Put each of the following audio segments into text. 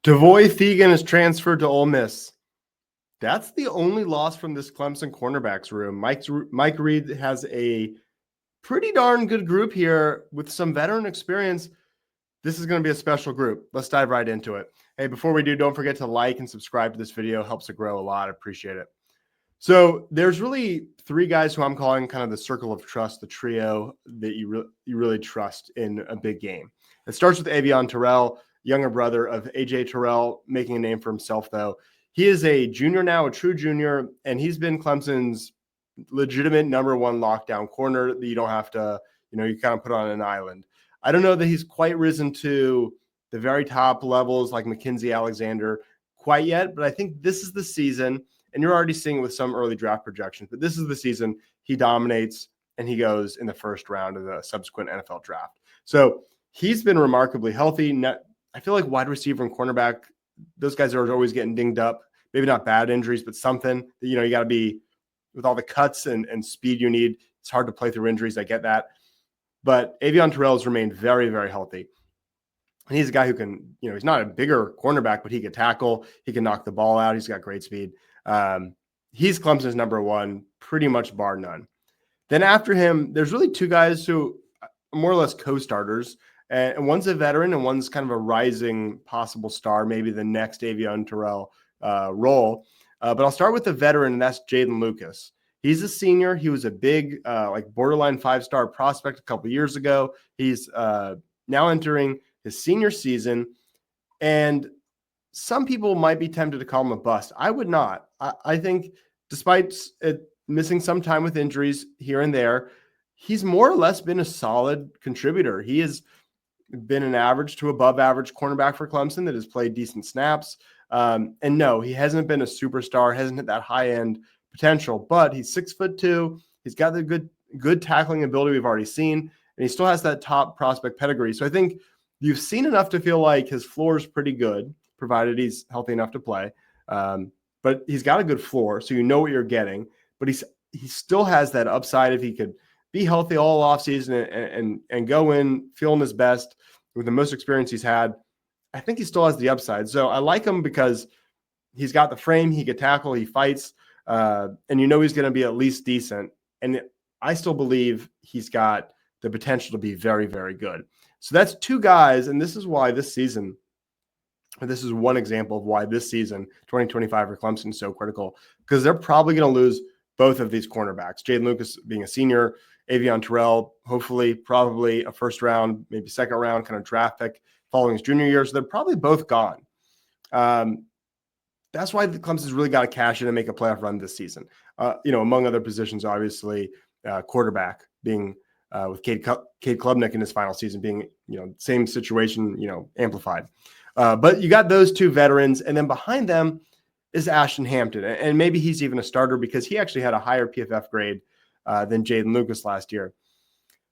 Devoy Thegan is transferred to Ole Miss. That's the only loss from this Clemson cornerbacks room. Mike Reed has a pretty darn good group here with some veteran experience. This is going to be a special group. Let's dive right into it. Hey, before we do, don't forget to like and subscribe to this video. It helps it grow a lot. I appreciate it. So there's really three guys who I'm calling kind of the circle of trust, the trio that you really trust in a big game. It starts with Avion Terrell, younger brother of AJ Terrell, making a name for himself, though. He is a junior now, a true junior, and he's been Clemson's legitimate number one lockdown corner that you don't have to, you kind of put on an island. I don't know that he's quite risen to the very top levels like Mackenzie Alexander quite yet, but I think this is the season, and you're already seeing it with some early draft projections, but this is the season he dominates and he goes in the first round of the subsequent NFL draft. So he's been remarkably healthy. I feel like wide receiver and cornerback, those guys are always getting dinged up. Maybe not bad injuries, but something. You got to be with all the cuts and speed you need. It's hard to play through injuries. I get that. But Avion Terrell has remained very, very healthy. And he's a guy who can, he's not a bigger cornerback, but he can tackle. He can knock the ball out. He's got great speed. He's Clemson's number one, pretty much bar none. Then after him, there's really two guys who are more or less co-starters. And one's a veteran and one's kind of a rising possible star, maybe the next Avion Terrell role. But I'll start with the veteran, and that's Jaden Lucas. He's a senior. He was a big, borderline 5-star prospect a couple years ago. He's now entering his senior season, and some people might be tempted to call him a bust. I would not. I think despite missing some time with injuries here and there, he's more or less been a solid contributor. He has been an average to above average cornerback for Clemson that has played decent snaps. And no, he hasn't been a superstar, hasn't hit that high end potential, but he's 6'2". He's got the good tackling ability we've already seen, and he still has that top prospect pedigree. So I think you've seen enough to feel like his floor is pretty good, provided he's healthy enough to play. But he's got a good floor, so you know what you're getting. But he still has that upside if he could be healthy all offseason and go in feeling his best with the most experience he's had. I think he still has the upside. So I like him because he's got the frame, he can tackle, he fights, and he's going to be at least decent. And I still believe he's got the potential to be very, very good. So that's two guys, and this is why this season, this is one example of why this season, 2025 for Clemson, is so critical, because they're probably going to lose both of these cornerbacks. Jaden Lucas being a senior, Avion Terrell, hopefully, probably a first round, maybe second round kind of draft pick following his junior year. So they're probably both gone. That's why the Clemson's really got to cash in and make a playoff run this season. Among other positions, obviously, quarterback being with Cade Klubnik in his final season being, same situation, amplified. But you got those two veterans, and then behind them is Ashton Hampton. And maybe he's even a starter because he actually had a higher PFF grade than Jaden Lucas last year.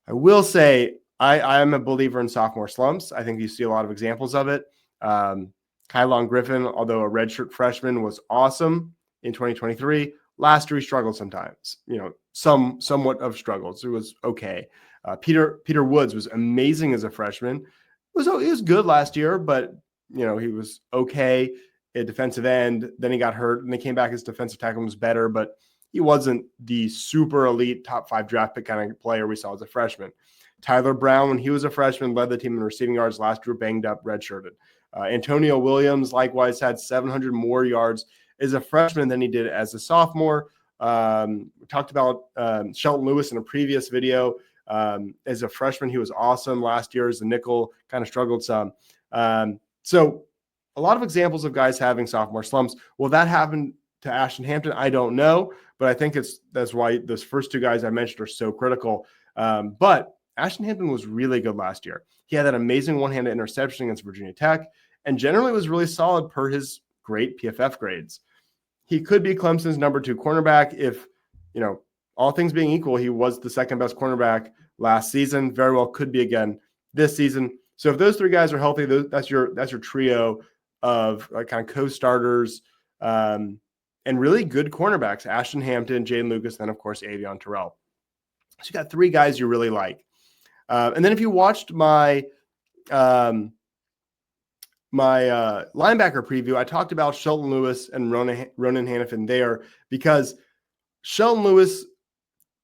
I will say I am a believer in sophomore slumps. I think you see a lot of examples of it. Kylon Griffin, although a redshirt freshman, was awesome in 2023. Last year he struggled sometimes, somewhat of struggles. It was okay. Peter Woods was amazing as a freshman. He was good last year, but he was okay at defensive end. Then he got hurt, and they came back as defensive tackle was better, but he wasn't the super elite top 5 draft pick kind of player we saw as a freshman. Tyler Brown, when he was a freshman, led the team in receiving yards last year, banged up, redshirted. Antonio Williams likewise had 700 more yards as a freshman than he did as a sophomore. We talked about Shelton Lewis in a previous video. As a freshman, he was awesome last year. As a nickel, kind of struggled some. So a lot of examples of guys having sophomore slumps. Will that happen to Ashton Hampton? I don't know, but I think that's why those first two guys I mentioned are so critical. But Ashton Hampton was really good last year. He had that amazing one-handed interception against Virginia Tech, and generally was really solid per his great PFF grades. He could be Clemson's number 2 cornerback if, all things being equal, he was the second best cornerback last season. Very well could be again this season. So if those three guys are healthy, that's your trio of kind of co-starters and really good cornerbacks: Ashton Hampton, Jaden Lucas, then of course Avion Terrell. So you got 3 guys you really like. And then if you watched my linebacker preview, I talked about Shelton Lewis and Ronan Hannafin there because Shelton Lewis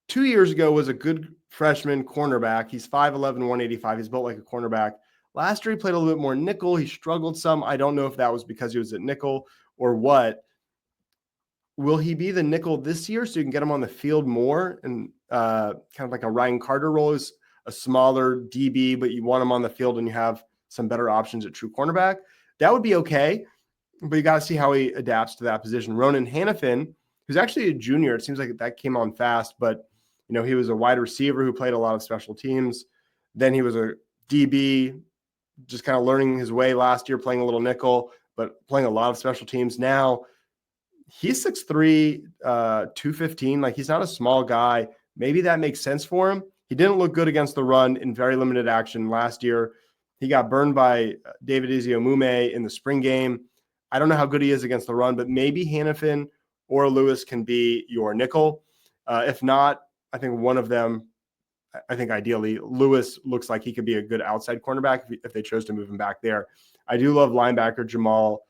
2 years ago was a good freshman cornerback. He's 5'11", 185. He's built like a cornerback. Last year, he played a little bit more nickel. He struggled some. I don't know if that was because he was at nickel or what. Will he be the nickel this year so you can get him on the field more and kind of like a Ryan Carter role is a smaller DB, but you want him on the field and you have some better options at true cornerback? That would be okay, but you got to see how he adapts to that position. Ronan Hannafin, who's actually a junior, it seems like that came on fast, but he was a wide receiver who played a lot of special teams. Then he was a DB, just kind of learning his way last year, playing a little nickel, but playing a lot of special teams. Now he's 6'3", 215. Like, he's not a small guy. Maybe that makes sense for him. He didn't look good against the run in very limited action last year. He got burned by David Iziomume in the spring game. I don't know how good he is against the run, but maybe Hannafin or Lewis can be your nickel. If not, I think one of them, I think ideally Lewis looks like he could be a good outside cornerback if they chose to move him back there. I do love linebacker Jamal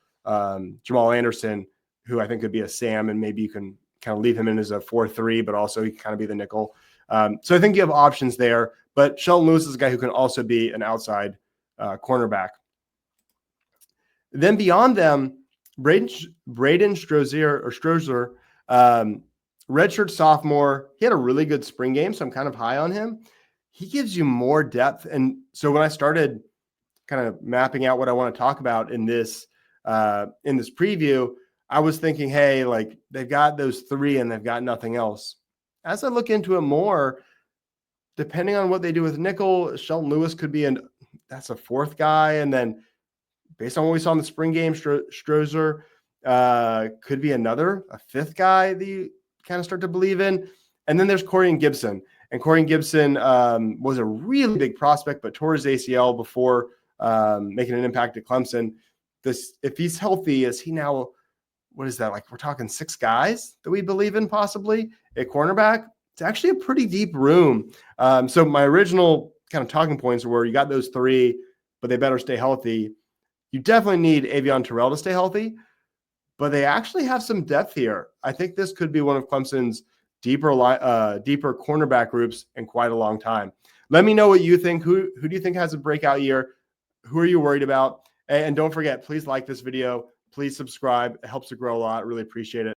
Anderson, who I think could be a Sam, and maybe you can kind of leave him in as a 4-3, but also he can kind of be the nickel. So I think you have options there, but Shelton Lewis is a guy who can also be an outside cornerback. Then beyond them, Braden Stozier, redshirt sophomore. He had a really good spring game, so I'm kind of high on him. He gives you more depth. And so when I started kind of mapping out what I want to talk about in this preview, I was thinking, hey, like, they've got those three and they've got nothing else. As I look into it more, depending on what they do with nickel, Shelton Lewis could be that's a fourth guy. And then based on what we saw in the spring game, Stozier could be a fifth guy that you kind of start to believe in. And then there's Corian Gipson. And Corian Gipson was a really big prospect, but tore his ACL before making an impact at Clemson. If he's healthy, is he now, what is that? Like, we're talking 6 guys that we believe in possibly at cornerback. It's actually a pretty deep room. So my original kind of talking points were you got those 3, but they better stay healthy. You definitely need Avion Terrell to stay healthy, but they actually have some depth here. I think this could be one of Clemson's deeper cornerback groups in quite a long time. Let me know what you think. Who do you think has a breakout year? Who are you worried about? And don't forget, please like this video. Please subscribe. It helps to grow a lot. Really appreciate it.